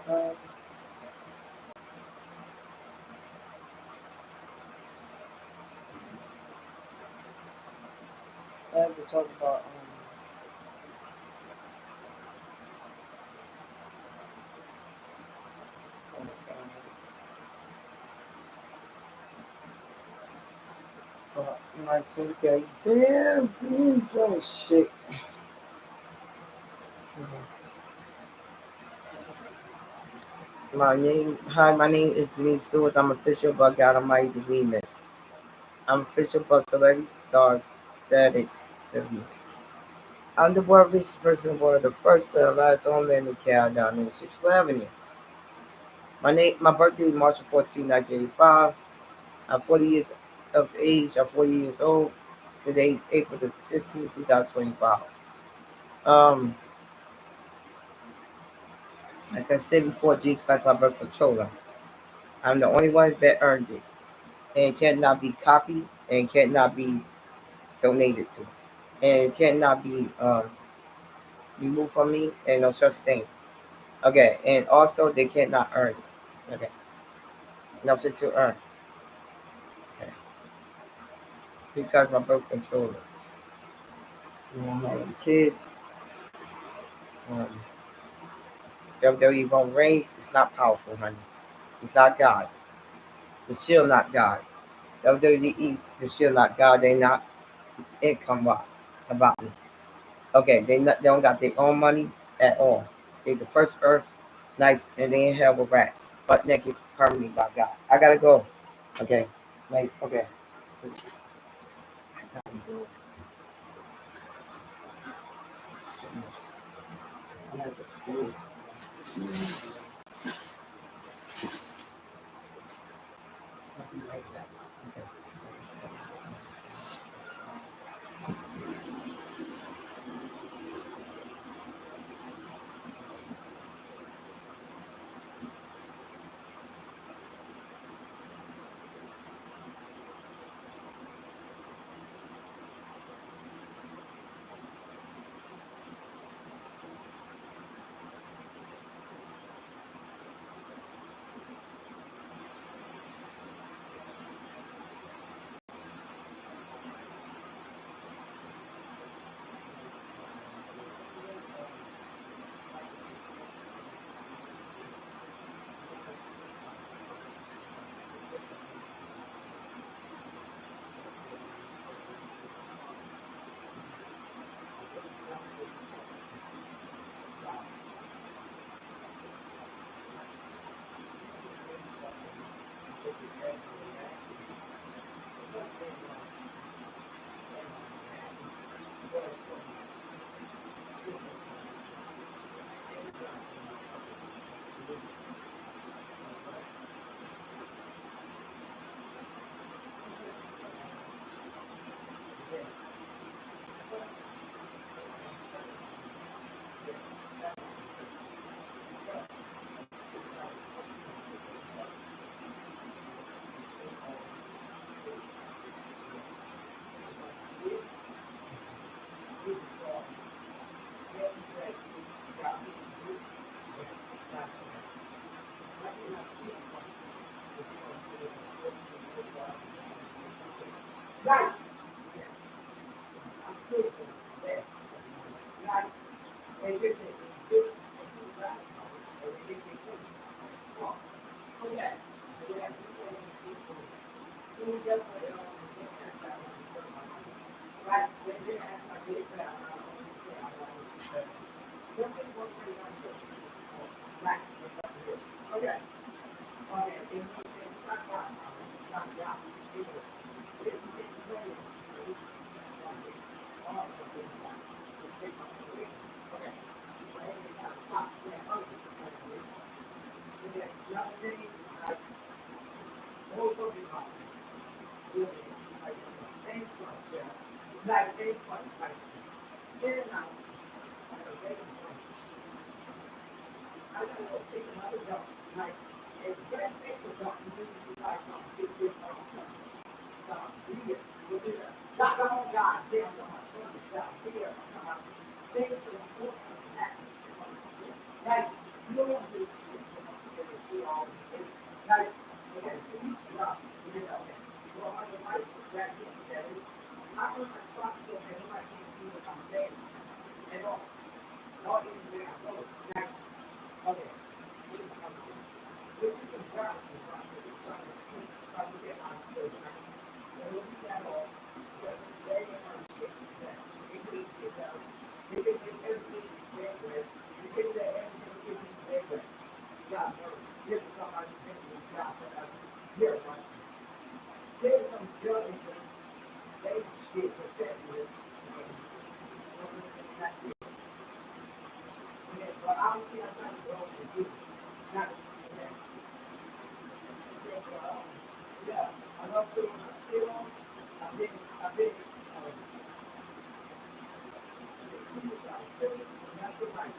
Um, I have to talk about oh my God. My son got damn Denise, oh shit. My name is Denise Stewart. I'm official but God Almighty the Remix. I'm official but celebrity stars status the Remix. I'm the world richest person in the world, the first and last owner in the cow down in 64th Avenue. My birthday is March 14, 1985. I'm 40 years of age. I'm 40 years old. Today is April the 16th, 2025. Um, like I said before, Jesus Christ, my birth controller. I'm the only one that earned it, and it cannot be copied, and cannot be donated to, and it cannot be removed from me, and no such thing. Okay, and also they cannot earn it. Okay, nothing to earn. Okay, because my birth controller. You know, my little kids. Um, WWE Roman Reigns is not powerful, honey. He's not God. The Shield not God. WWE, the Shield not God. They not income wise about me. Okay, they don't got their own money at all. They the first earth nice and they in hell with rats. Butt naked permanently by God. I gotta go. Okay. Nice. Okay. That is, I want my spot so that nobody can see what I'm saying at all. Not anywhere I go. Like, okay, which is embarrassing, right? It's trying to get my place, right? And when we got off, they didn't want to shit that. They couldn't get out. They didn't make everything their way. They didn't let everything should be their way. God, no. This is somebody thinking God forever. You're right. There's some judging things. They shit for 7 years. That's it. Okay, but obviously I'm not going to do it. Not okay. Yeah, I'm not sure when I'm still on. I've been, that's the right.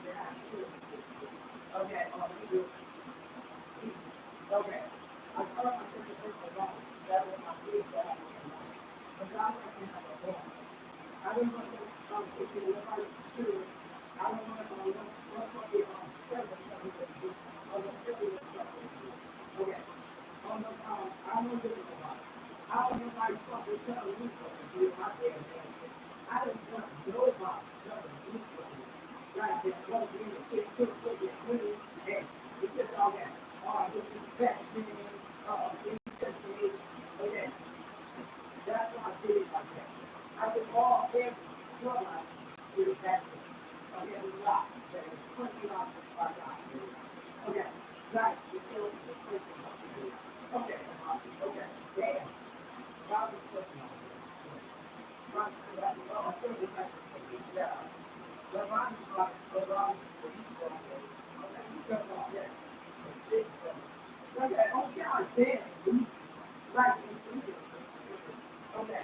Okay, okay. I thought I could have been alone. That was my big bad. But God let me have a home. I don't want to take it nobody sure. I don't want to one for the service of the privilege of the okay. On the I don't give a lot. I don't know why you fucking tell me what to do. I did. I didn't want nobody telling me what to do. Like that, one thing the kid could put it with and it just all that. This is best thing. Okay. That's why I did it like that. I did all every bloodline with that thing. Okay, a lot. Okay, pushing off by God. Okay, like the children was pushing off. Okay, damn. God was pushing off. God said that I still was like to say it. Yeah. The Ron is like the Ron is okay, you come on there. The six of them. Okay, damn. Like okay.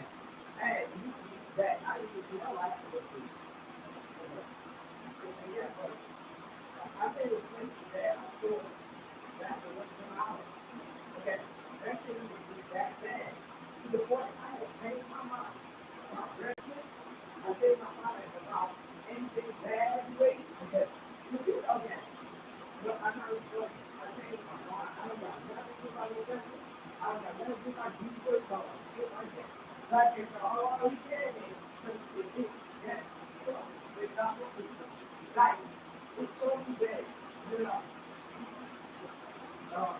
Hey, you that I didn't know I could do. Yeah, but I made a place that I thought that was $1. Okay, that shit would be that bad. To the point I had changed my mind about wrestling. I changed my mind about anything bad weight. Okay, okay. But I'm not really I changed my mind. I don't got nothing to do about wrestling. I don't got nothing to do about deep weight or shit like that. Like it's all you can do. Yeah, so it's not what we do. Like it's so bad. You know. Um,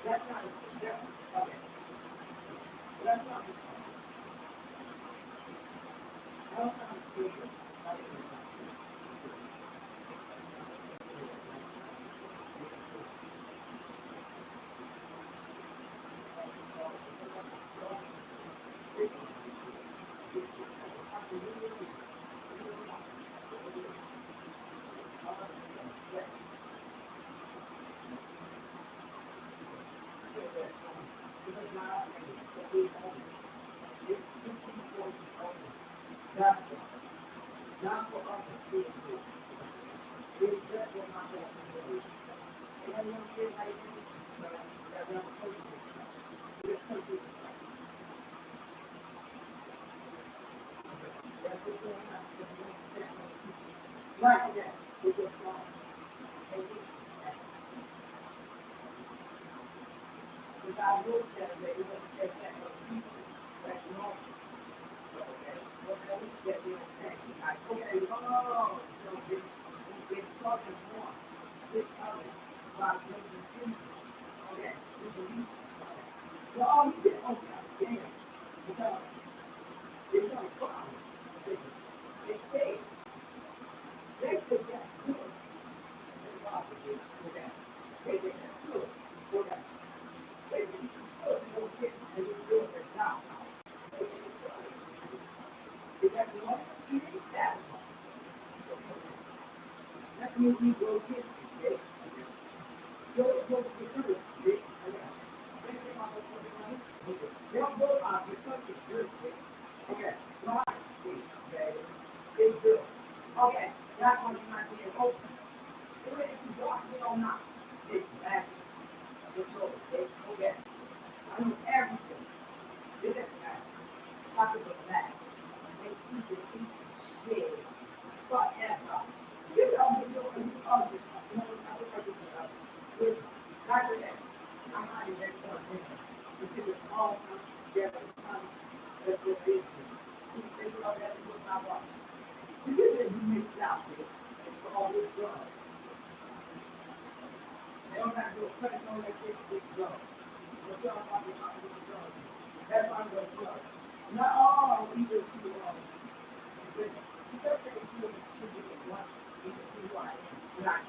that's not okay. That's not I don't understand. Not for us to feel good. We just will not have to do it. And I don't feel like it, but that's not supposed to be. It's supposed to be. That's what's going on. Like that, we just want to take it. Because I looked at it, it was just that people that's normal. Okay, whatever you get in attack. Like, okay, oh, so it's talking more. This other, about making people. Okay, we believe. Well, all you get, okay, damn. Because it's a problem. They say, they think that's good. They rob the bitch for that. They think that's good for that. They think it's good for it, and you do it now. They think it's good. Because you want to eat that one. That means you go get it. Go get it. They don't go out because it's good. Okay, right. It's good. Okay, that's why you're not being open. Even if you watch it or not, it's bad. It's over. Okay. I know everything. It is bad. Talk about that. They see the shit forever. You know, you ugly. You know, I think I just said after that, I'm not even that point because it's all together. That's what it is. You think about that, it was not right. You missed out there for all this drugs. They don't have to do a credit on that shit for this drug. What's y'all talking about this drug? That's why I'm going to drug. Not all either she she does say she did one, either she was not.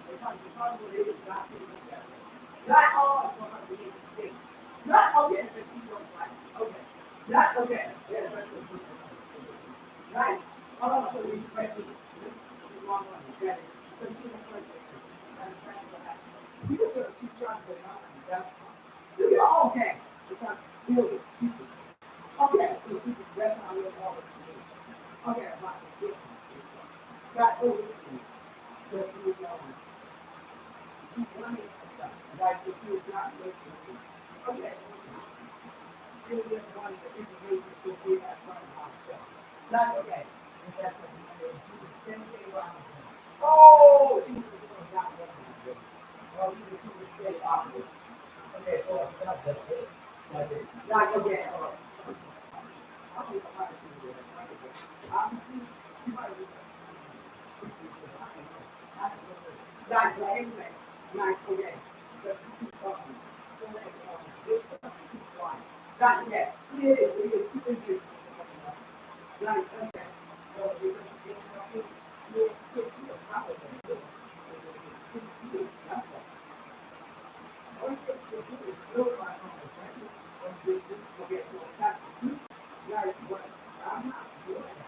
The problem is not being together. Not all is going to be in the state. Not okay, but she don't like it. Okay. Not okay. Yeah, that's what she does. Right? Also, we expect it. Wrong one. Get it. But she was first. You could she's trying to not that's fine. You go, okay. It's not build it. Okay, so that's how we have all the okay, about the difference. Got over So she was she wanted like if she was not listening to me. Okay, she was just wanting the information so she had fun herself. Not okay. If that's what you did, she was the same thing around her. Oh, she was doing not listening. Well, she was saying opposite. Okay, for herself, that's it. Like this. Like again. I don't know how to do that. Obviously, she might be like anyway, like okay, because she keeps talking. So like this stuff she keeps quiet. Like that. It is keeping busy. Like okay. So because she keeps talking, you can't see a problem. You can't see it. That's all. All you have to do is build my conversation and just forget to attack the truth. Like what I'm not doing that.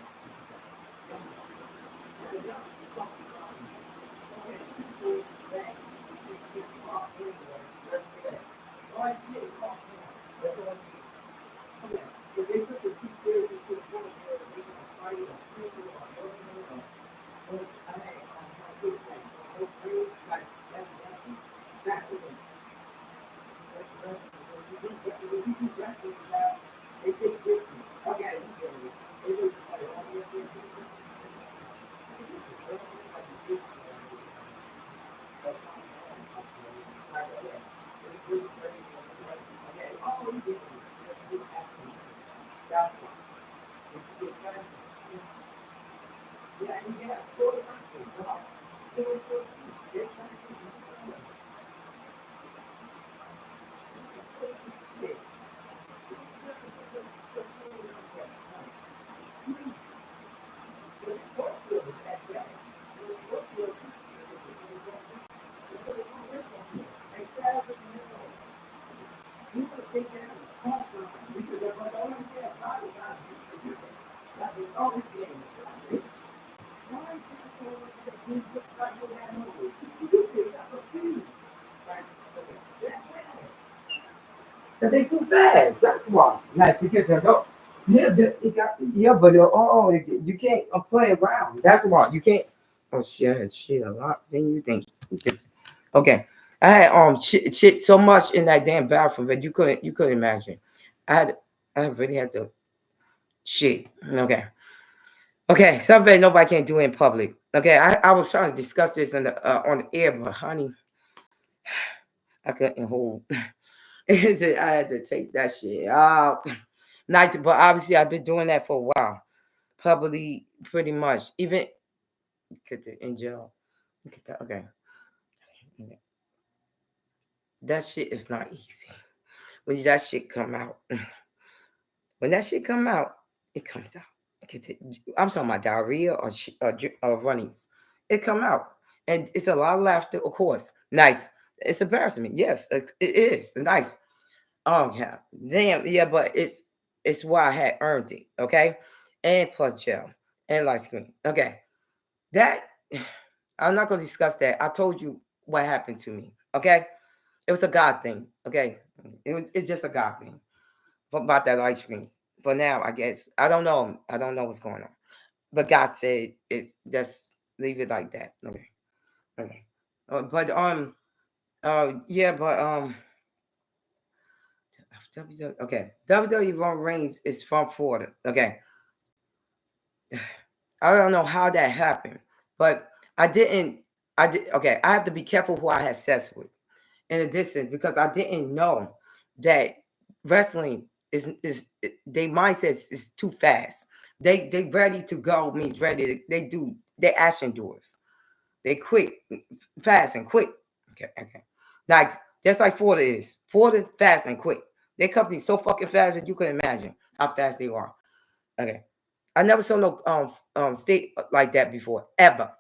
That they too fast. That's why. Like to get to go. Yeah, but you can't play around. That's why you can't. Oh shit, a lot. Then you think. Okay, I had shit so much in that damn bathroom that you couldn't imagine. I really had to shit. Okay. Something nobody can do in public. Okay, I was trying to discuss this on the air, but honey, I couldn't hold. I had to take that shit out. Not, but obviously I've been doing that for a while. Probably pretty much. Even in jail. Okay. That shit is not easy. When that shit come out. When that shit come out, it comes out. I'm talking about diarrhea or runnings. It come out. And it's a lot of laughter, of course. Nice. It's embarrassment. Yes, it is. Nice. Oh yeah, damn yeah, but it's why I had earned it, okay, and plus gel and light screen, okay. That I'm not gonna discuss that. I told you what happened to me, okay. It was a God thing, okay. It's just a God thing about that light screen. For now, I guess I don't know. I don't know what's going on, but God said it's just leave it like that, okay. Okay, but yeah, but okay. WWE Roman Reigns is from Florida. Okay. I don't know how that happened, but I didn't. I did. Okay. I have to be careful who I had sex with in a distance because I didn't know that wrestling their mindset is too fast. They ready to go means ready. They action doers. They quick, fast and quick. Okay. Like just like Florida is. Florida fast and quick. Their company so fucking fast that you can imagine how fast they are. Okay. I never saw no state like that before. Ever.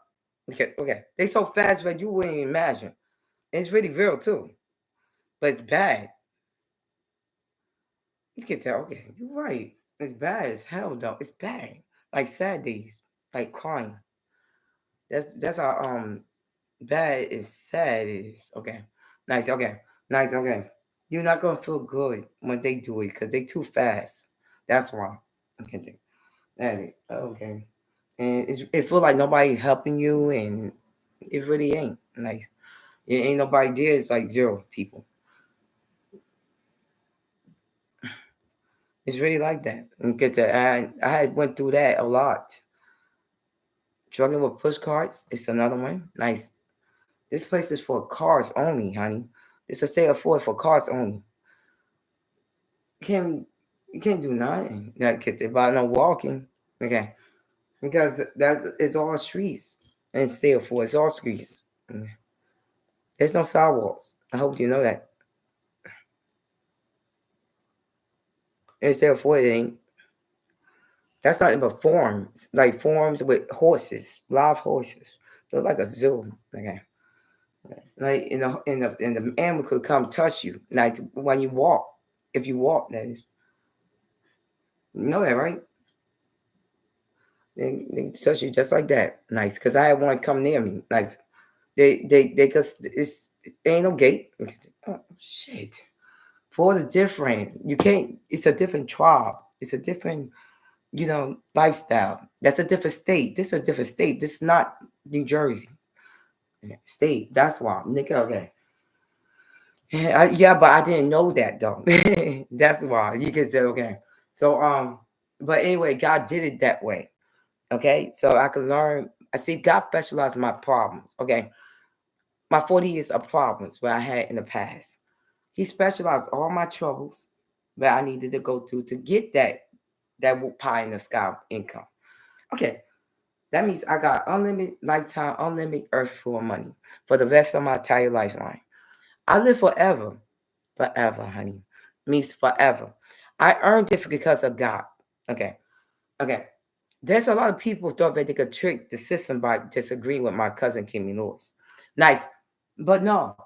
Okay. They so fast that you wouldn't imagine. And it's really real too. But it's bad. You can tell, okay, you're right. It's bad as hell though. It's bad. Like sad days. Like crying. That's how bad is sad is. Okay. Nice. Okay. Nice. Okay. You're not gonna feel good when they do it because they too fast. That's why. Okay. Okay. And it feel like nobody helping you and It really ain't. Like, it ain't nobody there. It's like zero people. It's really like that. I had went through that a lot. Struggling with push carts. It's another one. Nice. This place is for cars only, honey. It's a sale for cars only. You can't you can't do nothing. Not get about no walking. Okay. Because that's it's all streets. And it's sale for it's all streets. There's no sidewalks. I hope you know that. And sale for it ain't. That's not even forms. Like forms with horses, live horses. Look like a zoo. Okay. Like the animal could come touch you. Like when you walk. If you walk, that is. You know that, right? They touch you just like that. Nice. Because I had one come near me. Nice. Cause it ain't no gate. Oh shit. For the different, you can't. It's a different tribe. It's a different, lifestyle. That's a different state. This is a different state. This is not New Jersey state. That's why, nigga. Okay. Yeah, but I didn't know that though. That's why you could say okay. So but anyway, God did it that way. Okay, so I could learn. I see God specialized in my problems. Okay, my 40 years of problems that I had in the past. He specialized all my troubles that I needed to go through to get that pie in the sky income. Okay, that means I got unlimited lifetime, unlimited earth for money for the rest of my entire lifeline. I live forever, forever, honey. Means forever. I earned it because of God. Okay, okay. There's a lot of people thought that they could trick the system by disagreeing with my cousin Kimmy Lewis. Nice, but no.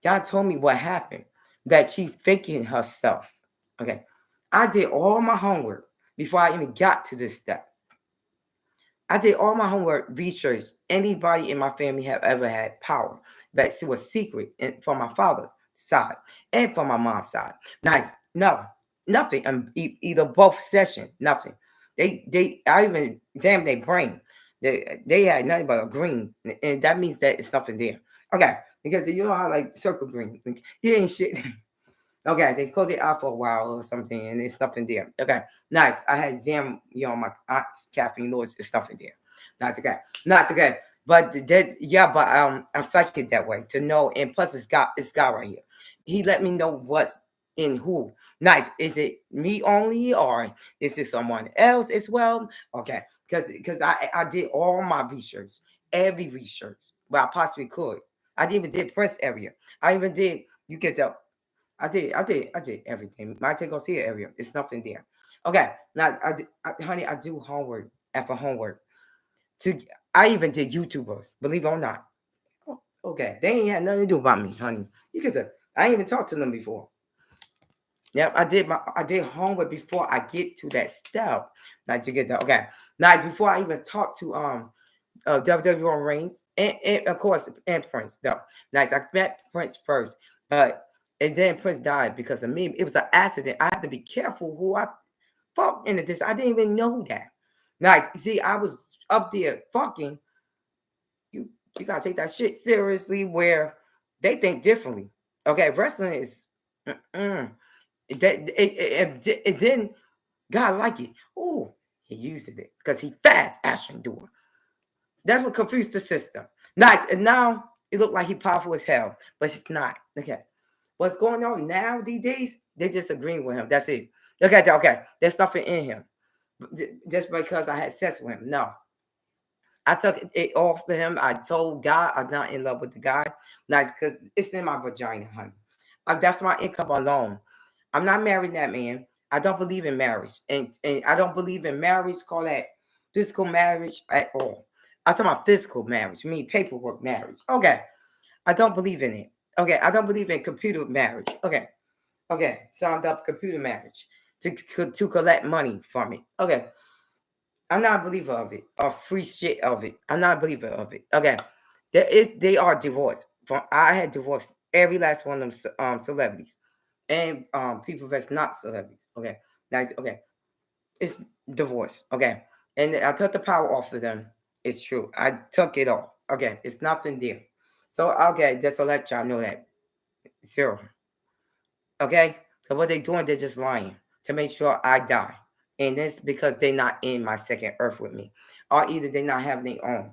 God told me what happened. That she faking herself. Okay, I did all my homework before I even got to this step. I did all my homework research. Anybody in my family have ever had power, but it was secret and from my father's side and from my mom's side. Nice, no, nothing. Either both session, nothing. I even examined their brain. They had nothing but a green, and that means that it's nothing there. Okay, because you know how like circle green, like, he ain't shit. Okay, they closed it out for a while or something, and there's nothing there. Okay, nice. I had jam, my aunt's caffeine noise. There's nothing there. Not okay. Not okay. But that, yeah, but I'm psychic that way to know. And plus, it's God right here. He let me know what's in who. Nice. Is it me only, or is it someone else as well? Okay, because I did all my research, every research, well I possibly could. I even did press area. I even did. You get the I did everything. My take on see it area. It's nothing there. Okay, now honey, I do homework after homework. To I even did YouTubers. Believe it or not. Okay, they ain't had nothing to do about me, honey. You get the. I ain't even talked to them before. Yep, I did homework before I get to that step. Now you get that. Okay, now before I even talk to WWE Reigns and of course and Prince though. Nice. I met Prince first, but and then Prince died because of me. It was an accident. I had to be careful who I fuck into this. I didn't even know that. Nice. See, I was up there fucking. You you gotta take that shit seriously. Where they think differently. Okay, wrestling is. It didn't. God like it. Oh, he used it because he fast action doer. That's what confused the system. Nice. And now it looked like he powerful as hell, but it's not. Okay. What's going on now these days? They just agreeing with him. That's it. Okay. There's nothing in him. Just because I had sex with him. No. I took it off for him. I told God I'm not in love with the guy. Nice, because it's in my vagina, honey. That's my income alone. I'm not marrying that man. I don't believe in marriage. And I don't believe in marriage, call that physical marriage at all. I'm talking about physical marriage, mean paperwork marriage. Okay. I don't believe in it. Okay. I don't believe in computer marriage. Okay. Okay. Signed up computer marriage to collect money from it. Okay. I'm not a believer of it or free shit of it. I'm not a believer of it. Okay. They are divorced. I had divorced every last one of them celebrities and people that's not celebrities. Okay. Nice. Okay. It's divorce. Okay. And I took the power off of them. It's true. I took it off. Okay, it's nothing there. So okay, just to let y'all know that zero. Okay, so what they doing? They're just lying to make sure I die, and that's because they're not in my second earth with me, or either they're not having their own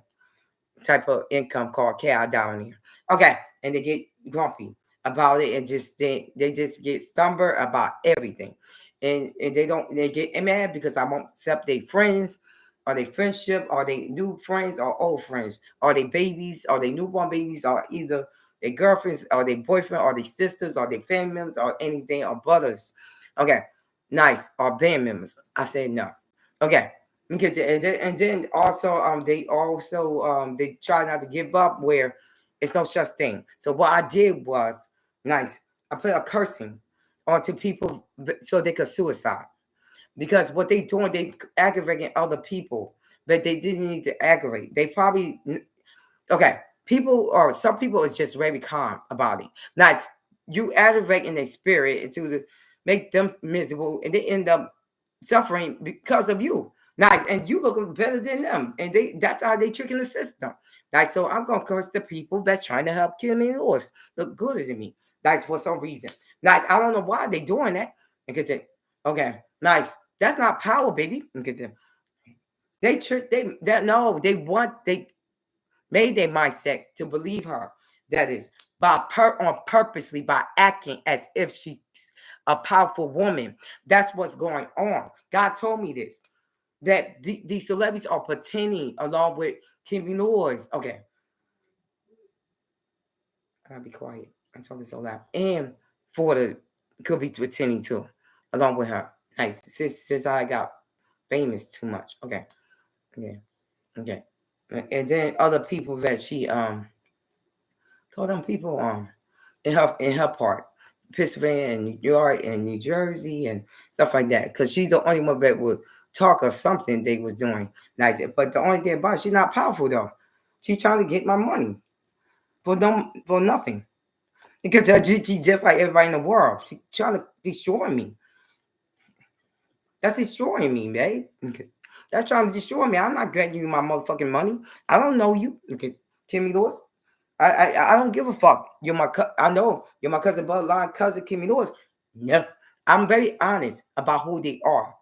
type of income called cow down here. Okay, and they get grumpy about it and just they just get stumbled about everything. And they get mad because I won't accept their friends or their friendship or they new friends or old friends or they babies or they newborn babies or either their girlfriends or their boyfriend or their sisters or their family members or anything or brothers. Okay, nice, or band members. I said no. Okay, because and then also they try not to give up where it's no such thing. So what I did was nice. I put a cursing onto people so they could suicide because what they doing they aggravating other people, but they didn't need to aggravate. They probably okay. People or some people is just very calm about it. Nice. You aggravating their spirit to make them miserable, and they end up suffering because of you. Nice, and you look better than them, and that's how they tricking the system. Like, so I'm gonna curse the people that's trying to help kill me Lewis look good than me. Nice, for some reason. Nice, I don't know why they doing that. And continue. Okay, nice. That's not power, baby. And continue. They trick. They that no. They made their mindset to believe her. That is on purposely by acting as if she's a powerful woman. That's what's going on. God told me this. That these celebrities are pretending along with Kimberly Noise. Okay. I gotta be quiet. I'm talking so loud. And Florida could be pretending too, along with her. Nice. Since I got famous too much. Okay. Okay. Okay. And then other people that she call them people in her part. Pennsylvania and New York and New Jersey and stuff like that. Because she's the only one that would talk or something they was doing. Nice. But the only thing about it, she's not powerful though. She's trying to get my money for nothing. Because she's just like everybody in the world. She's trying to destroy me. That's destroying me, babe. Okay. That's trying to destroy me. I'm not granting you my motherfucking money. I don't know you. Okay. Kimmy Lewis. I don't give a fuck. You're my I know you're my cousin, bloodline cousin, Kimmy Lewis. No, I'm very honest about who they are.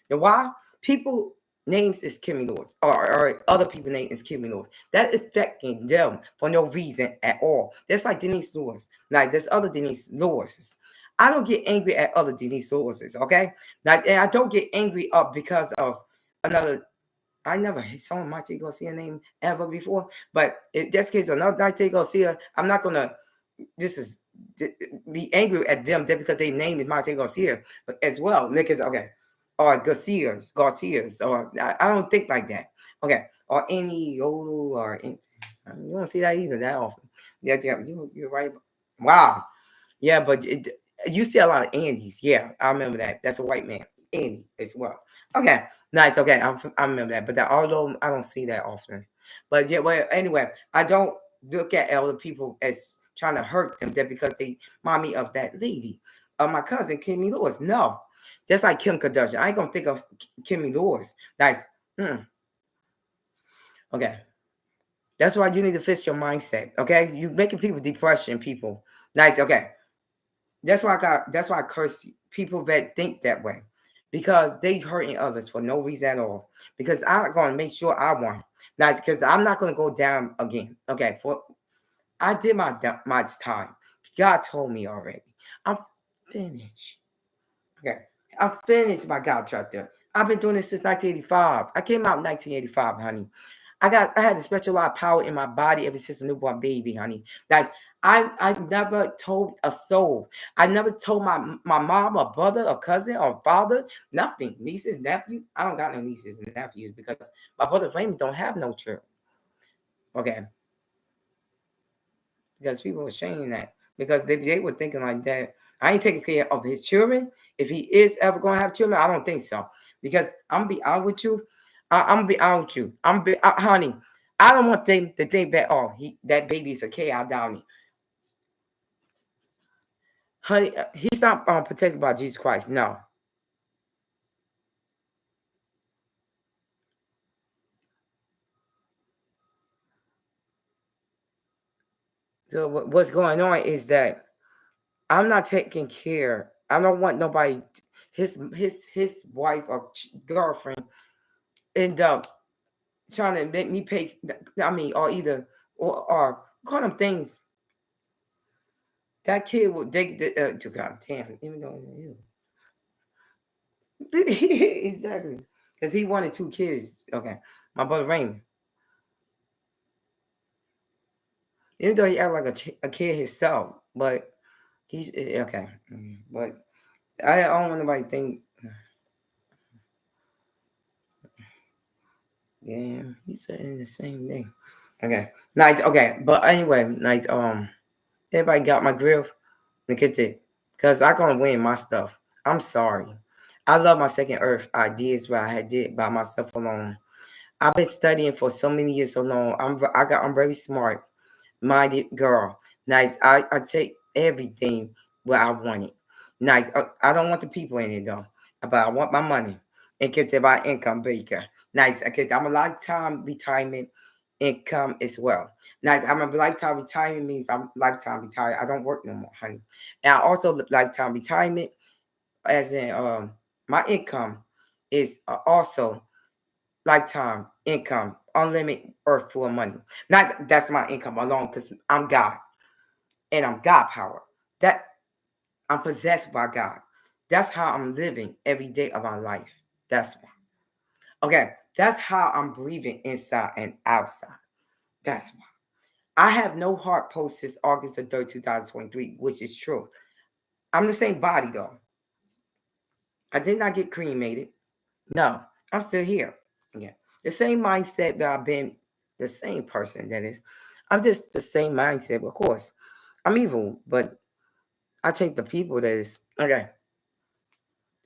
And why? People names is Kimmy Lewis, or other people names is Kimmy Lewis. That is affecting them for no reason at all. That's like Denise Lewis. Like there's other Denise Lewises. I don't get angry at other Denise Lewises, okay? Like, and I don't get angry up because of another. I never saw Monte Garcia name ever before, but if that's the case, another Monte Garcia, I'm not gonna. This is be angry at them just because they named it Monte Garcia, but as well, niggas. Okay, or Garcias, or I don't think like that. Okay, or any Yolu or you don't see that either that often. Yeah, you're right. Wow, yeah, but you see a lot of Andes. Yeah, I remember that. That's a white man, Andy as well. Okay, nice. Okay, I remember that. But although I don't see that often, but yeah. Well, anyway, I don't look at other people as trying to hurt them just because they remind me of that lady, of my cousin Kimmy Lewis. No, just like Kim Kardashian, I ain't gonna think of Kimmy Lewis. Nice. Okay. That's why you need to fix your mindset. Okay, you making people depression. People. Nice. Okay. That's why I curse people that think that way because they hurting others for no reason at all. Because I'm gonna make sure I won. Now, because I'm not gonna go down again. Okay, for I did my time. God told me already. I'm finished. Okay, I'm finished. My God, tractor. I've been doing this since 1985. I came out in 1985, honey. I had a special lot of power in my body ever since a newborn baby, honey. That's I never told a soul. I never told my mom or brother or cousin or father, nothing. Nieces, nephew. I don't got no nieces and nephews because my brother Raymond don't have no children. Okay. Because people were saying that. Because they were thinking like that. I ain't taking care of his children. If he is ever gonna have children, I don't think so. Because I'm gonna be out with you. I'm gonna be out with you. Honey. I don't want them to think that that baby's a chaos downy. Honey, he's not protected by Jesus Christ. No. So what's going on is that I'm not taking care. I don't want nobody. His wife or girlfriend end up trying to make me pay. I mean, or either or call them things. That kid will to God damn. Even though exactly, because he wanted 2 kids. Okay, my brother Raymond. Even though he act like a kid himself, but he's okay. But I don't want nobody to think. Yeah, he's saying the same thing. Okay, nice. Okay, but anyway, nice. Everybody got my grill. Look at it, cause I gonna win my stuff. I'm sorry. I love my second earth ideas what I had did by myself alone. I've been studying for so many years so long. I'm very smart minded girl. Nice. I take everything where I want it. Nice. I don't want the people in it though. But I want my money. And get to my income baker. Nice. Okay. I'm a lifetime retirement income as well. Nice. I'm a lifetime retirement means I'm lifetime retired. I don't work no more, honey. And I also lifetime retirement as in my income is also lifetime income, unlimited earth full of money. Not that's my income alone because I'm God and I'm God power. That I'm possessed by God. That's how I'm living every day of my life. That's why. Okay, that's how I'm breathing inside and outside. That's why. I have no heart post since August the 3rd, 2023, which is true. I'm the same body though. I did not get cremated. No, I'm still here. Yeah. The same mindset that I've been, the same person that is. I'm just the same mindset. Of course, I'm evil, but I take the people that is. Okay.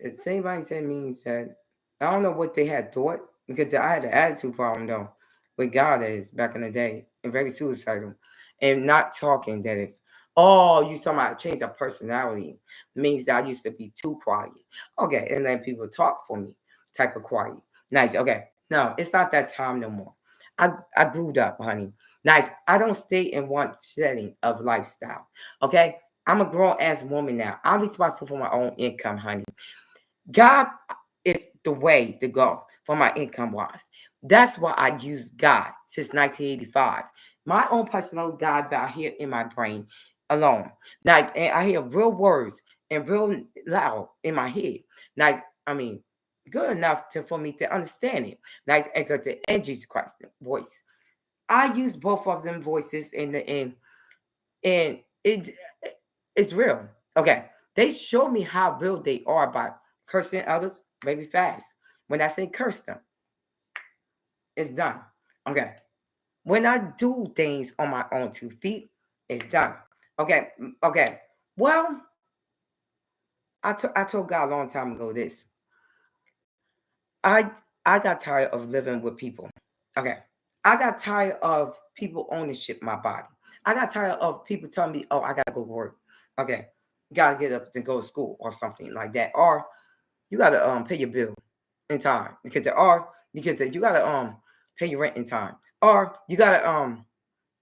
The same mindset means that I don't know what they had thought because I had an attitude problem though with God that is back in the day and very suicidal and not talking that is. Oh, you talking about change of personality means that I used to be too quiet. Okay, and then people talk for me, type of quiet. Nice. Okay. No, it's not that time no more. I grew up, honey. Nice. I don't stay in one setting of lifestyle. Okay. I'm a grown ass woman now. I'm responsible for my own income, honey. God is the way to go for my income wise. That's why I use God since 1985. My own personal God that I hear in my brain alone. Like, and I hear real words and real loud in my head. Like, I mean, good enough for me to understand it. Like, echo to and Jesus Christ voice. I use both of them voices in the end, and it's real. Okay, they show me how real they are by cursing others, maybe fast. When I say curse them, it's done. Okay. When I do things on my own 2 feet, it's done. Okay. Okay. Well, I told God a long time ago this. I I got tired of living with people. Okay. I got tired of people ownership my body. I got tired of people telling me, oh, I gotta go to work. Okay. Gotta get up to go to school or something like that. Or you gotta pay your bill in time. Because you gotta pay your rent in time. Or you gotta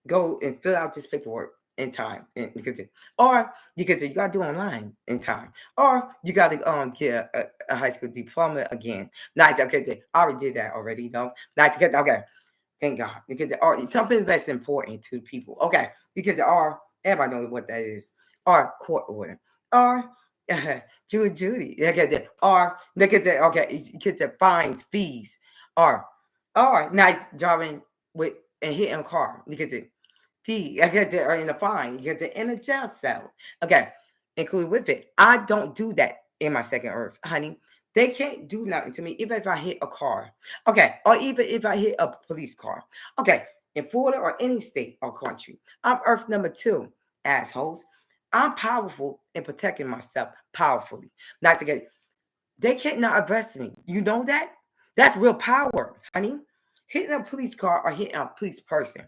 go and fill out this paperwork in time. Or because you gotta do online in time. Or you gotta get a high school diploma again. Nice. Okay, I already did that already though. Nice. Okay. Thank God. Because there are something that's important to people. Okay. Because there are everybody knows what that is. Or court order. Or Judy. Okay. Or look at that. Okay. You get the fines, fees. Or nice driving with and hitting a car. You get the fee. I get the in the fine. You get the in a jail cell. Okay. Include with it. I don't do that in my second earth, honey. They can't do nothing to me even if I hit a car. Okay. Or even if I hit a police car. Okay. In Florida or any state or country, I'm Earth number 2, assholes. I'm powerful in protecting myself powerfully. Not to get, they can't not arrest me. You know that? That's real power, honey. Hitting a police car or hitting a police person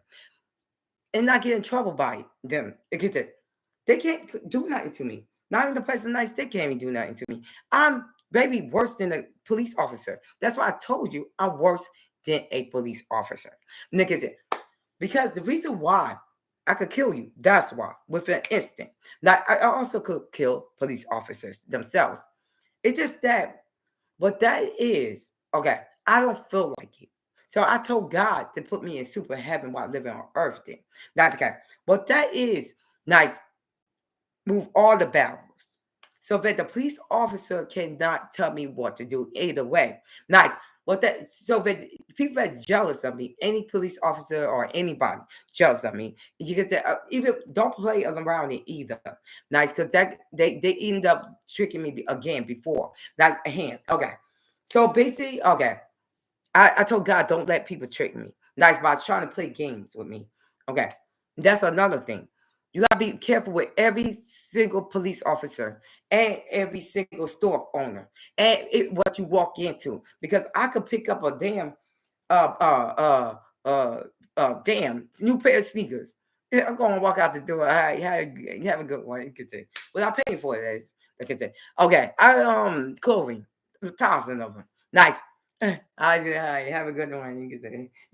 and not get in trouble by them. They can't do nothing to me. Not even the person nice, they can't even do nothing to me. I'm maybe worse than a police officer. That's why I told you I'm worse than a police officer. Because the reason why I could kill you. That's why, with an instant. Now, I also could kill police officers themselves. It's just that, what that is, okay, I don't feel like it. So I told God to put me in super heaven while living on earth then. That's okay. What that is, nice, move all the barrels so that the police officer cannot tell me what to do either way. Nice. What that, so that people that's jealous of me, any police officer or anybody jealous of me, you get to even don't play around it either. Nice, because that they end up tricking me again before. Like a hand. Okay. So basically, okay. I told God, don't let people trick me. Nice, by trying to play games with me. Okay. That's another thing. You gotta be careful with every single police officer and every single store owner and what you walk into, because I could pick up a damn damn new pair of sneakers. Yeah, I'm gonna walk out the door. Hi, you have a good one. You could say, without paying for it. I could say, okay, clothing, 1,000 of them. Nice. I have a good one. You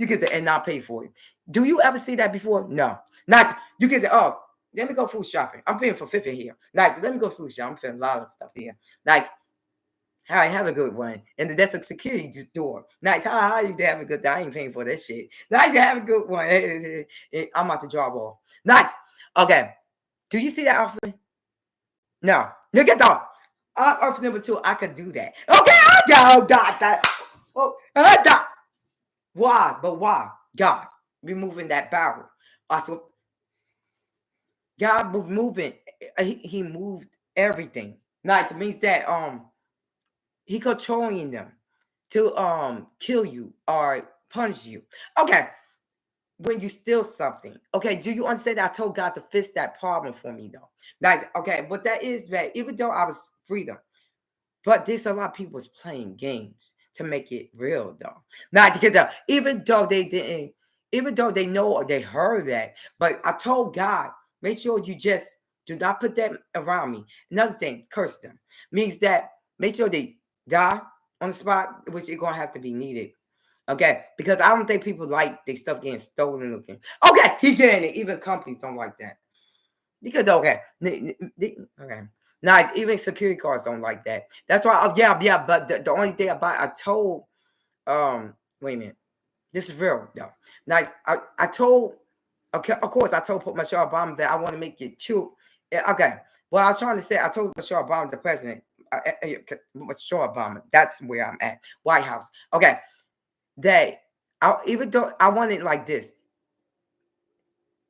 can say, and not pay for it. Do you ever see that before? No. Not you can say, oh, let me go food shopping. I'm paying for 50 here. Nice. Let me go food shopping. I'm paying a lot of stuff here. Nice. Hi, have a good one. And that's a security door. Nice. How you have a good day? I ain't paying for that shit. Nice. Have a good one. I'm about to drop off. Nice. Okay. Do you see that outfit? No. Look at that. Outfit number 2. I could do that. Okay. Oh, God. Oh, why? But why? God removing that barrel. Also, God moving. He moved everything. Nice. It means that he controlling them to kill you or punish you. Okay. When you steal something. Okay, do you understand that I told God to fix that problem for me though? Nice. Okay, but that is that even though I was freedom, but there's a lot of people was playing games to make it real though. Not to get the even though they didn't, even though they know or they heard that, but I told God, make sure you just do not put that around me. Another thing, curse them. Means that make sure they die on the spot, which is gonna have to be needed. Okay, because I don't think people like their stuff getting stolen looking. Okay, he getting it. Even companies don't like that. Because okay, okay. Now even security guards don't like that. That's why. Oh yeah. But the only thing about I told wait a minute. This is real though. Nice. I told okay, of course I told Michelle Obama that I want to make it true. Okay. Well, I was trying to say I told Michelle Obama, the president, Michelle Obama. That's where I'm at. White House. Okay. That even though I want it like this,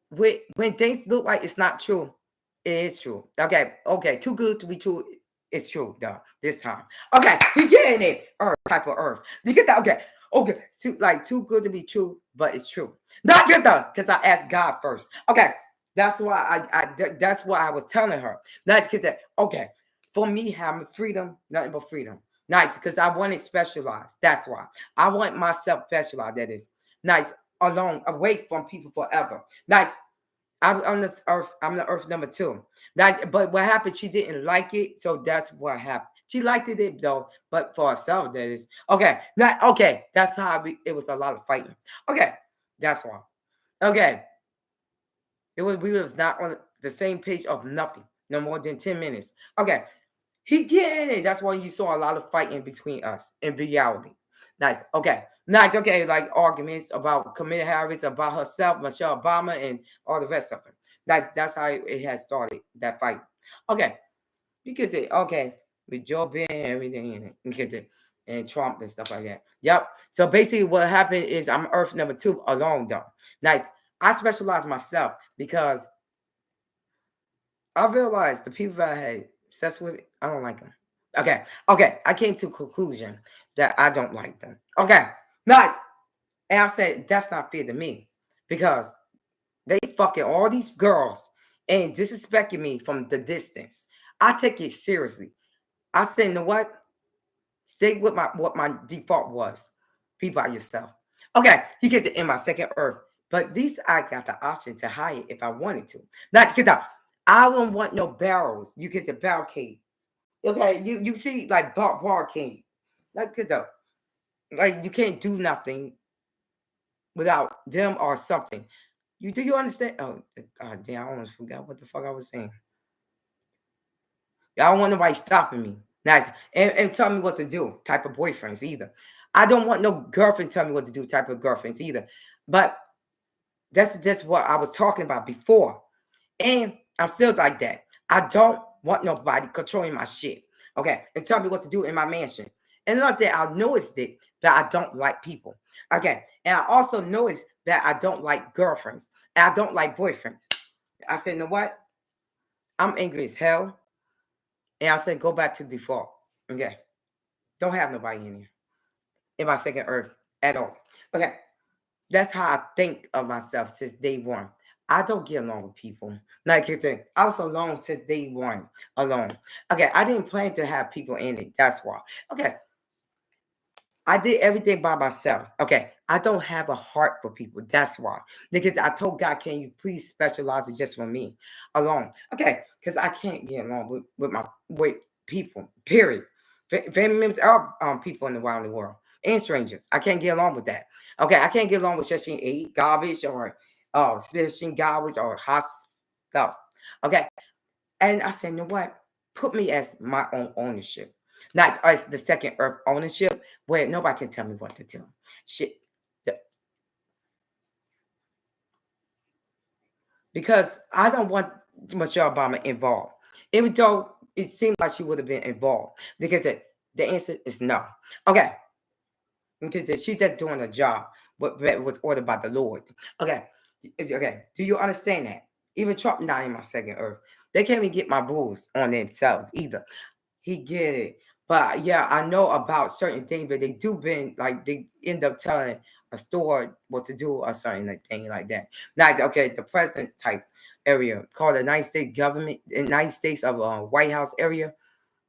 when things look like it's not true, it is true. Okay, too good to be true. It's true, though. This time, okay, he getting it. Earth type of earth. You get that? Okay. Too good to be true, but it's true. Not good though, because I asked God first. Okay, that's why that's what I was telling her. Not because that. Okay, for me having freedom, nothing but freedom. Nice, because I want it specialized. That's why I want myself specialized. That is nice, alone, away from people forever. Nice. I'm on this earth. I'm the earth number 2. That, but what happened? She didn't like it, so that's what happened. She liked it though, but for herself, that is okay. Not okay. That's how it was a lot of fighting. Okay, that's why. Okay, we was not on the same page of nothing. No more than 10 minutes. Okay, he getting it. That's why you saw a lot of fighting between us in reality. Nice. Okay. Nice. Okay. Like arguments about Kamala Harris, about herself, Michelle Obama, and all the rest of it. That's how it has started, that fight. Okay. You could say, okay, with Joe Biden and everything in it. You could say, and Trump and stuff like that. Yep. So basically what happened is I'm Earth number 2 alone though. Nice. I specialize myself because I realized the people that I had sex with, I don't like them. Okay. I came to a conclusion that I don't like them. Okay. Nice. And I said, that's not fair to me because they fucking all these girls and disrespecting me from the distance. I take it seriously. I said, you know what? Say what my default was. Be by yourself. Okay. You get to end my second earth. But these I got the option to hide if I wanted to. Not to get out. I don't want no barrels. You get the barricade. Okay, you see like barricade. Like like you can't do nothing without them or something. Do you understand? Oh, God damn, I almost forgot what the fuck I was saying. I don't want nobody stopping me. Nice. And tell me what to do type of boyfriends either. I don't want no girlfriend tell me what to do type of girlfriends either. But that's just what I was talking about before. And I'm still like that. I don't want nobody controlling my shit. Okay. And tell me what to do in my mansion. And another thing, I noticed it that I don't like people. Okay. And I also noticed that I don't like girlfriends. And I don't like boyfriends. I said, you know what? I'm angry as hell. And I said, go back to default. Okay. Don't have nobody in here in my second earth at all. Okay. That's how I think of myself since day one. I don't get along with people. Like you said, I was alone since day one. Alone. Okay. I didn't plan to have people in it. That's why. Okay. I did everything by myself. Okay. I don't have a heart for people. That's why. Because I told God, can you please specialize it just for me alone? Okay. Because I can't get along with people, period. Family members are people in the wild world and strangers. I can't get along with that. Okay. I can't get along with just eat garbage or spitting garbage or hot stuff. Okay. And I said, you know what? Put me as my own ownership. Not as the second earth ownership where nobody can tell me what to do. Shit. Because I don't want Michelle Obama involved. Even though it seemed like she would have been involved. Because the answer is no. Okay. Because she's just doing a job what was ordered by the Lord. Okay. Okay. Do you understand that? Even Trump not in my second earth. They can't even get my rules on themselves either. He get it. But yeah, I know about certain things, but they do been like they end up telling a store what to do or certain thing like that. Nice, okay, the president type area called the United States government, the United States of White House area.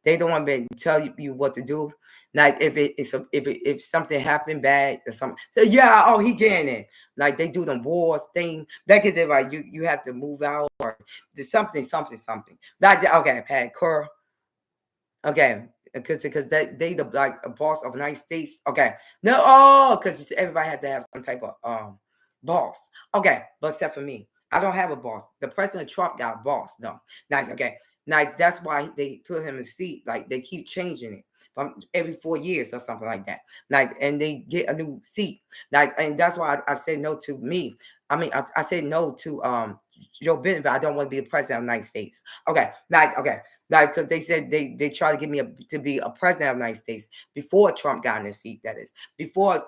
They don't want to tell you what to do. Like if something happened bad or something. So yeah, oh he getting it. Like they do them wars thing. That is like you have to move out or there's something. Like okay, Pat Kerr. Okay, because they the like a boss of the United States. Okay, no, oh, because everybody had to have some type of boss. Okay, but except for me, I don't have a boss. The President Trump got a boss. No, nice. Okay, nice. That's why they put him in seat. Like they keep changing it from every 4 years or something like that. Nice, and they get a new seat. Nice, and that's why I said no to me. I mean, I said no to Joe Biden, but I don't want to be the president of the United States. Okay, nice. Okay. Like, because they said they try to get me to be a president of the United States before Trump got in the seat, that is, before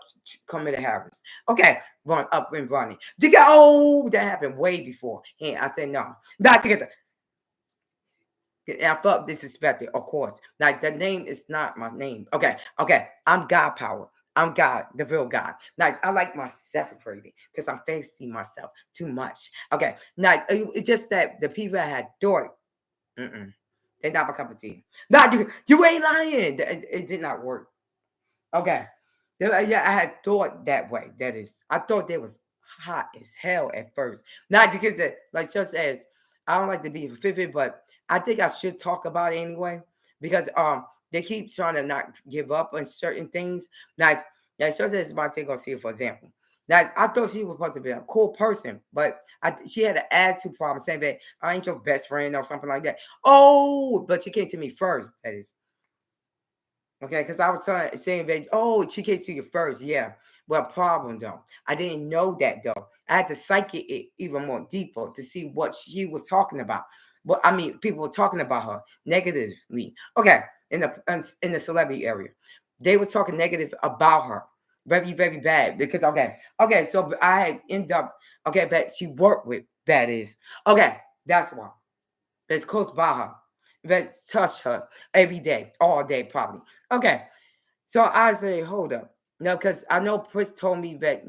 Kamala Harris. Okay, run up and running. That happened way before. And I said, no. Not to get and I felt disrespected, of course. Like, the name is not my name. Okay, I'm God power. I'm God, the real God. Nice. I like myself separated because I'm fancy myself too much. Okay, nice. It's just that the people I had thought, they're not my cup of tea. Nah, you ain't lying. It did not work. Okay. Yeah, I had thought that way. That is, I thought they was hot as hell at first. Not because that, like just as I don't like to be vivid, but I think I should talk about it anyway because they keep trying to not give up on certain things. Like just as my take on see for example. Now, I thought she was supposed to be a cool person, but she had an attitude problem saying that I ain't your best friend or something like that. Oh, but she came to me first. That is. Okay, because I was saying that, oh, she came to you first. Yeah. Well, problem though. I didn't know that though. I had to psych it even more deeper to see what she was talking about. But I mean, people were talking about her negatively. Okay, in the celebrity area, they were talking negative about her, very very bad. Because okay, so I had end up but she worked with that is that's why it's close by her. Let's touch her every day, all day, probably. Okay. So I say, hold up. No, because I know Prince told me that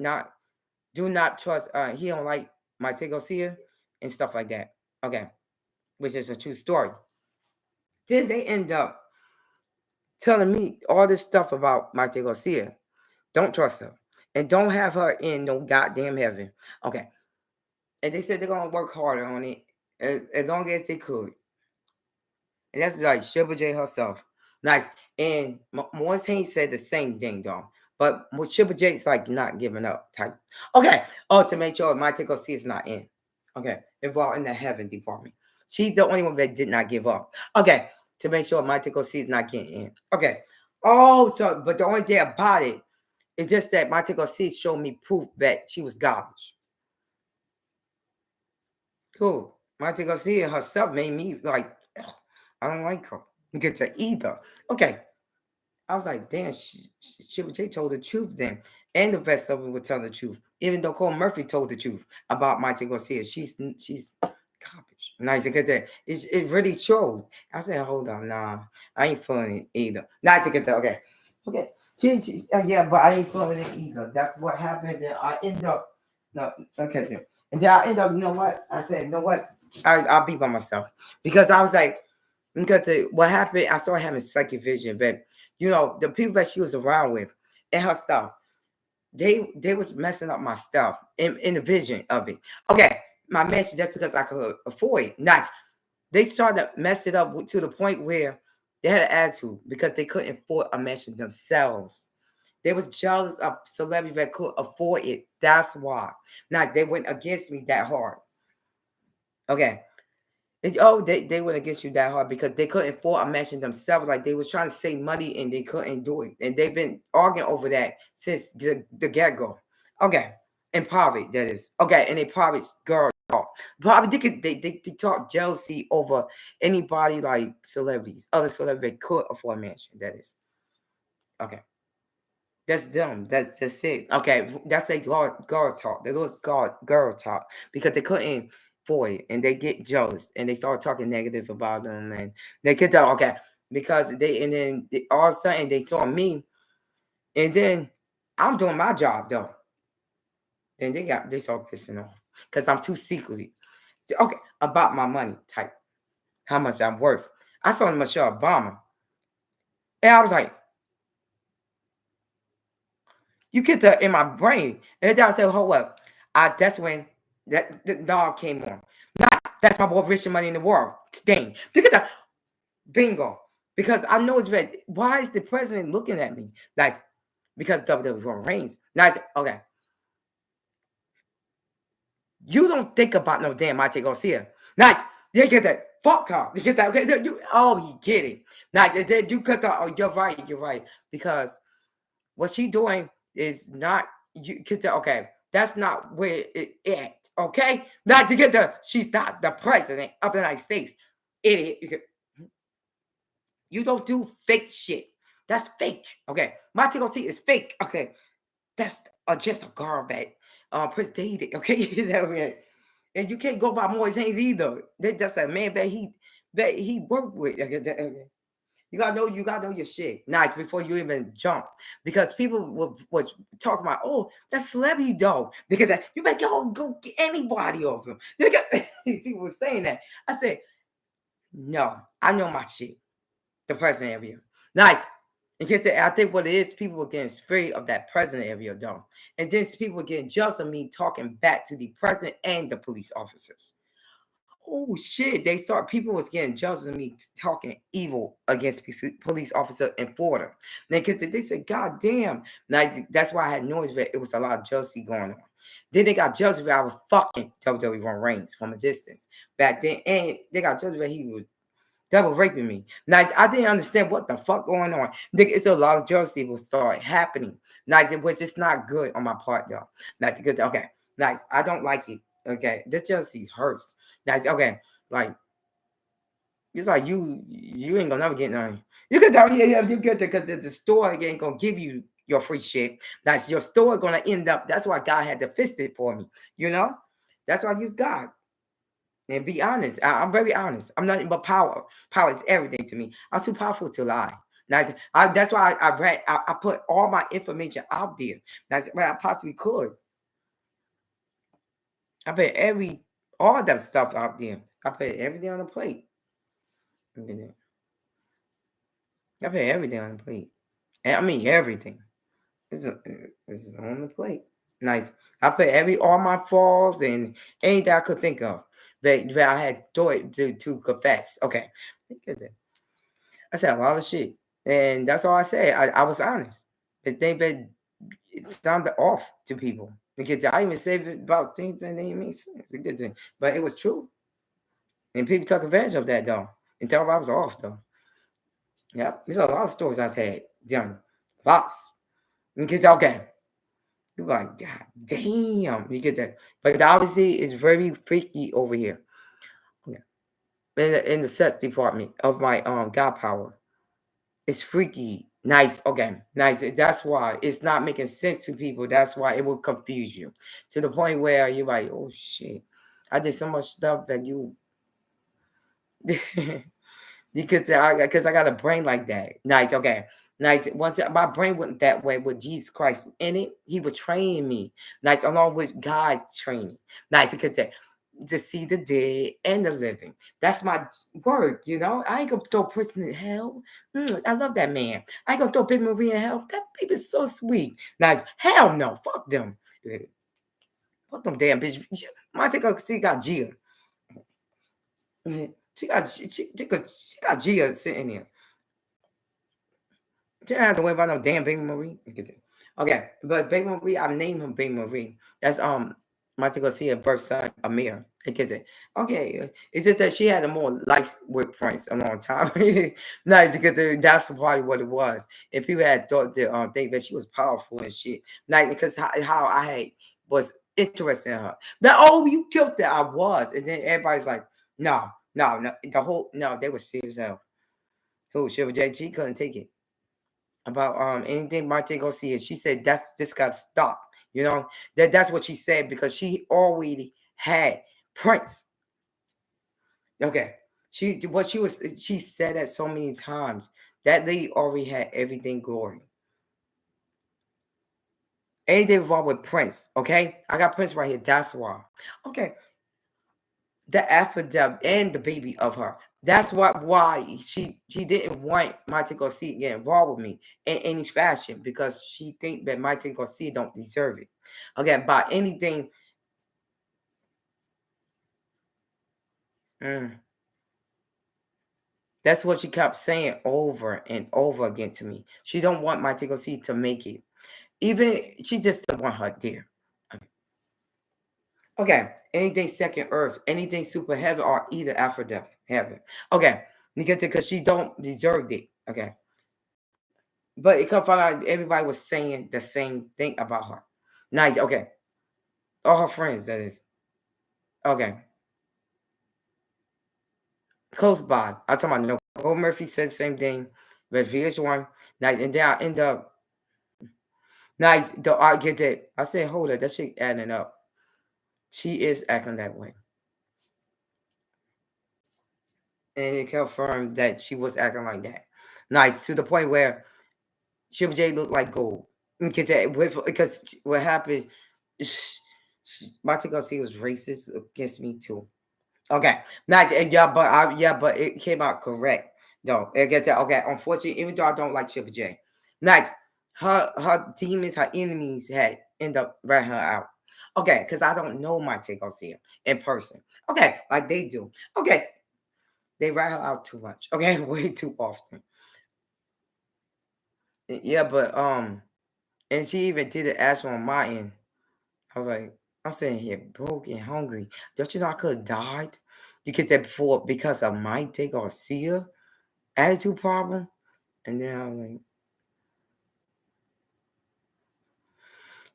do not trust, he don't like my Garcia and stuff like that. Okay. Which is a true story. Then they end up telling me all this stuff about my Garcia. Don't trust her. And don't have her in no goddamn heaven. Okay. And they said they're going to work harder on it as long as they could. And that's like Sugar J herself. Nice. And Morris Haynes said the same thing, though. But with Triple J, it's like not giving up type. Okay. Oh, to make sure my Go See is not in. Okay. Involved in the heaven department. She's the only one that did not give up. Okay. To make sure my Go See is not getting in. Okay. Oh, so, but the only thing about it is just that my Go See showed me proof that she was garbage. Cool. My Go See herself made me like, ugh, I don't like her. We get to either. Okay. I was like, damn, Triple J told the truth then. And the rest of them would tell the truth. Even though Cole Murphy told the truth about Monte Garcia. She's garbage. Nice to get that. It really showed. I said, hold on, nah. I ain't feeling it either. Not to get that, okay. Okay. Yeah, but I ain't feeling it either. That's what happened. Then I end up, no, okay. Then. And then I end up, you know what? I said, you know what? I'll be by myself. Because I was like, because what happened, I started having psychic vision, but you know, the people that she was around with and herself, they was messing up my stuff in the vision of it. Okay, my message just because I could afford it. Nice. They started to mess it up to the point where they had an attitude because they couldn't afford a mention themselves. They was jealous of celebrities that could afford it. That's why. Now they went against me that hard. Okay. They went against you that hard because they couldn't afford a mansion themselves. Like they was trying to save money and they couldn't do it. And they've been arguing over that since the get-go. Okay. And probably that is. Okay. And they probably girl talk. Probably they talk jealousy over anybody like celebrities. Other celebrities could afford a mansion. That is. Okay. That's them. That's just it. Okay, that's a girl talk. That was girl talk because they couldn't afford it, and they get jealous and they start talking negative about them, and they get that okay because all of a sudden they saw me, and then I'm doing my job though. Then they start pissing off because I'm too secretive. Okay, about my money type, how much I'm worth. I saw Michelle Obama, and I was like. You get that in my brain. And then I said, hold up. That's when the dog came on. That's my more richest money in the world. Dang. Look at that. Bingo. Because I know it's red. Why is the president looking at me? Nice. Because WWE reigns. Nice. Okay. You don't think about no damn Monte Garcia. Nice. You get that. Fuck her. You get that. Okay. You get it. Nice. Then you got that. Oh, you're right. You're right. Because what she doing is not you get the okay. That's not where it at. Okay, not to get the. She's not the president of the United States. Idiot. You don't do fake shit. That's fake. Okay, Monte Garcia is fake. Okay, that's just a girl that Prince dated. Okay, and you can't go by Moise Hayes either. They're just a man that he worked with. Okay. You gotta know your shit nice before you even jump. Because people was talking about, oh, that's celebrity dog. Because you better go get anybody of them. People were saying that. I said, no, I know my shit. The president area. Nice. Because I think what it is, people were getting afraid of that president area though. And then people were getting jealous of me talking back to the president and the police officers. Oh shit! People was getting jealous of me talking evil against police officer in Florida. Because they said, "God damn!" That's why I had noise. It was a lot of jealousy going on. Then they got jealous that I was fucking WWE Reigns from a distance back then, and they got jealous that he was double raping me. Nice. I didn't understand what the fuck going on. It's a lot of jealousy will start happening. Nice. It was just not good on my part though. Nice. Because okay. Nice. I don't like it. Okay, this jealousy hurts. That's okay. Like it's like you ain't gonna never get nothing. You can tell you get it because the store ain't gonna give you your free shit. That's your store gonna end up. That's why God had to fist it for me. You know, that's why I use God. And be honest. I'm very honest. I'm nothing but power. Power is everything to me. I'm too powerful to lie. That's why I put all my information out there. That's where I possibly could. I put all that stuff out there. I put everything on the plate. I put everything on the plate. And I mean everything. This is on the plate. Nice. I put all my flaws and anything I could think of that I had to confess. Okay. I said a lot of shit. And that's all I said. I was honest. They it sounded off to people because I even said it about things that didn't make sense. It's a good thing, but it was true, and people took advantage of that though and thought I was off though. Yeah, there's a lot of stories I've had done, lots. Because okay, you're like, God damn, you get that, but obviously it's very freaky over here. Okay. In the sex department of my God power. It's freaky. Nice. Okay. Nice. That's why it's not making sense to people. That's why it will confuse you to the point where you're like, oh shit. I did so much stuff that you because I got a brain like that. Nice. Okay. Nice. Once my brain went that way with Jesus Christ in it, he was training me. Nice. Along with God's training. Nice. Because to see the dead and the living. That's my work, you know. I ain't gonna throw a person in hell. I love that man. I ain't gonna throw Baby Marie in hell. That baby's so sweet. Nice. Hell no. Fuck them. Fuck them damn bitch. My take a see got Gia. She got Gia sitting there. She don't have to worry about no damn Baby Marie. Okay, but Baby Marie, I named him Baby Marie. That's my to go see her birth son, Amir. Okay, it's just that she had a more life with Prince a long time. Nice because that's probably what it was. And people had thought that think that she was powerful and shit. Like because how I had was interested in her. That oh you killed that I was, and then everybody's like, no, the whole no, they were serious as hell. Who Shiva J? She couldn't take it about anything Martin Garcia. She said this got to stop. You know that's what she said because she already had Prince. Okay, she said that so many times that lady already had everything glory. Anything wrong with Prince? Okay, I got Prince right here. That's why. Okay, the affidavit and the baby of her. That's why she didn't want Martin Garcia to get involved with me in any fashion because she think that Martin Garcia don't deserve it. Okay, by anything. That's what she kept saying over and over again to me. She don't want Martin Garcia to make it. Even she just don't want her there. Okay, anything second earth, anything super heaven, or either after death heaven. Okay, because she don't deserve it. Okay, but it come find out everybody was saying the same thing about her. Nice. Okay, all her friends. That is. Okay, close by. I'm talking about Nicole Murphy said the same thing. But VH1. Nice, and then I end up. Nice. I get that. I said, hold it. That shit adding up. She is acting that way. And it confirmed that she was acting like that. Nice. To the point where Triple J looked like gold. Because what happened, Martin Garcia was racist against me too. Okay. Nice. And but it came out correct. Though. It gets that. Okay. Unfortunately, even though I don't like Triple J. Nice. Her demons, her enemies had end up ratting her out. Okay, because I don't know Martin Garcia in person. Okay, like they do. Okay, they rat her out too much. Okay, way too often. Yeah, but and she even did it actually on my end. I was like, I'm sitting here broke and hungry. Don't you know I could have died? You get that before because of Martin Garcia attitude problem, and then I was like.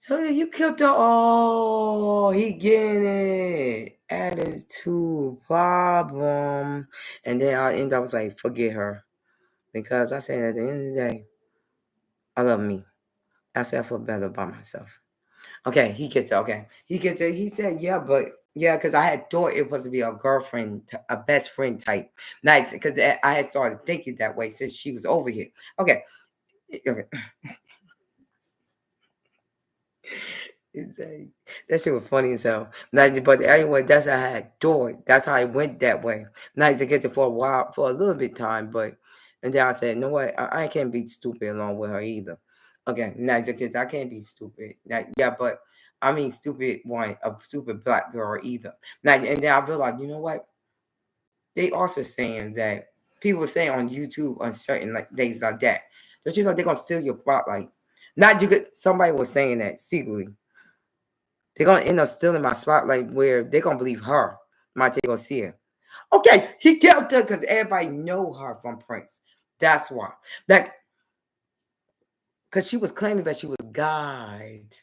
Hey, you killed the he getting it. Attitude problem. And then I end up was like, forget her. Because I said at the end of the day, I love me. I said I feel better about myself. Okay, he gets it. Okay. He gets it. He said, because I had thought it was to be a girlfriend, a best friend type. Nice, because I had started thinking that way since she was over here. Okay. Okay. Like, that shit was funny as hell. Like, but anyway, that's how I had thought. That's how it went that way. Nice to get it for a while, for a little bit time, but and then I said, no what, I can't be stupid along with her either. Okay, nice because I can't be stupid. Like, yeah, but I mean stupid one, a stupid black girl either. Like, and then I realized, you know what? They also saying that people saying on YouTube on certain like days like that. Don't you know they're gonna steal your spotlight? Not you could. Somebody was saying that secretly. They're gonna end up stealing my spotlight where they're gonna believe her. Might go see her. Okay, he killed her because everybody know her from Prince. That's why. Like, because she was claiming that she was God.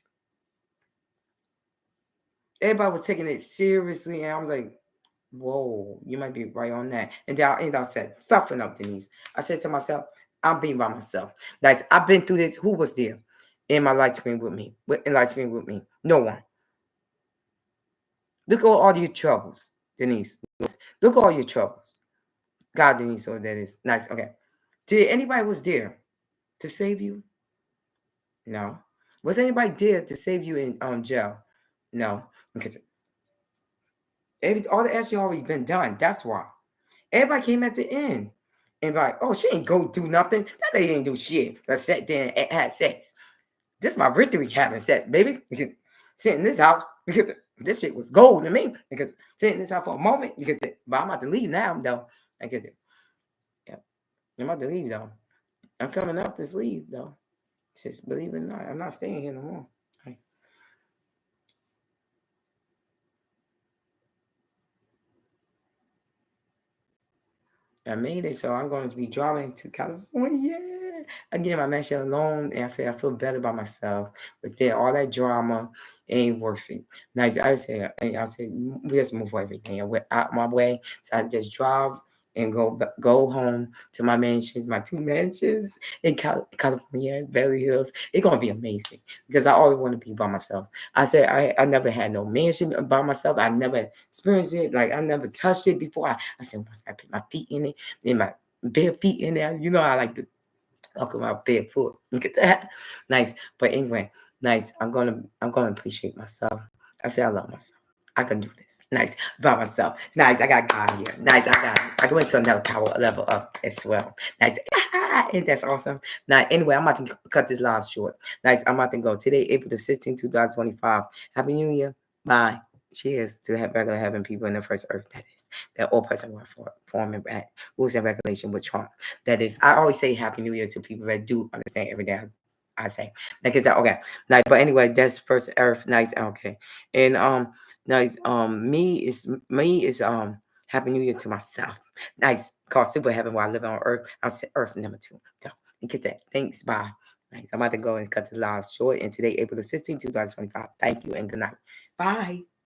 Everybody was taking it seriously, and I was like, whoa, you might be right on that. And then I said, stop it up, Denise. I said to myself, I'm being by myself. Like, I've been through this. Who was there in my light screen with me? In light screen with me? No one. Look at all your troubles, Denise. Look at all your troubles. God, Denise, so that is nice. Okay. Did anybody was there to save you? No. Was anybody there to save you in jail? No. Because all the action already been done. That's why. Everybody came at the end. And like, oh, she ain't go do nothing. That lady ain't do shit. But sat there and had sex. This is my victory having sex, baby. Because sitting in this house, because this shit was gold to me. Because sitting in this house for a moment, because but I'm about to leave now, though. I get it. Yeah. I'm about to leave, though. I'm coming up this leave, though. Just believe it or not, I'm not staying here no more. Right. I made it, so I'm going to be driving to California. Again, my mansion alone, and I say I feel better about myself. But then all that drama ain't worth it. Nice, I said, we just move everything. I went out my way, so I just drive and go home to my mansions, my 2 mansions in California, Beverly Hills. It's gonna be amazing because I always want to be by myself. I said I never had no mansion by myself. I never experienced it. Like I never touched it before. I said once I put my feet in it, in my bare feet in there. You know I like to talk about barefoot. Look at that. Nice. But anyway, nice. I'm gonna appreciate myself. I say I love myself. I can do this. Nice. By myself. Nice. I got God here. Nice. I went to another power level up as well. Nice. And that's awesome. Now, anyway, I'm about to cut this live short. Nice. I'm about to go. Today, April the 16th, 2025. Happy New Year. Bye. Cheers to have regular heaven people in the first earth. That is. That all person were forming rules and regulation with Trump. That is. I always say Happy New Year to people that do understand every day. I say. Like it's okay. Nice. But anyway, that's first earth. Nice. Okay. And nice. Me is Happy New Year to myself. Nice. Called super heaven while I live on earth. I'll say earth number 2. So and get that. Thanks. Bye. Nice. I'm about to go and cut the live short. And today, April the 16th, 2025. Thank you and good night. Bye.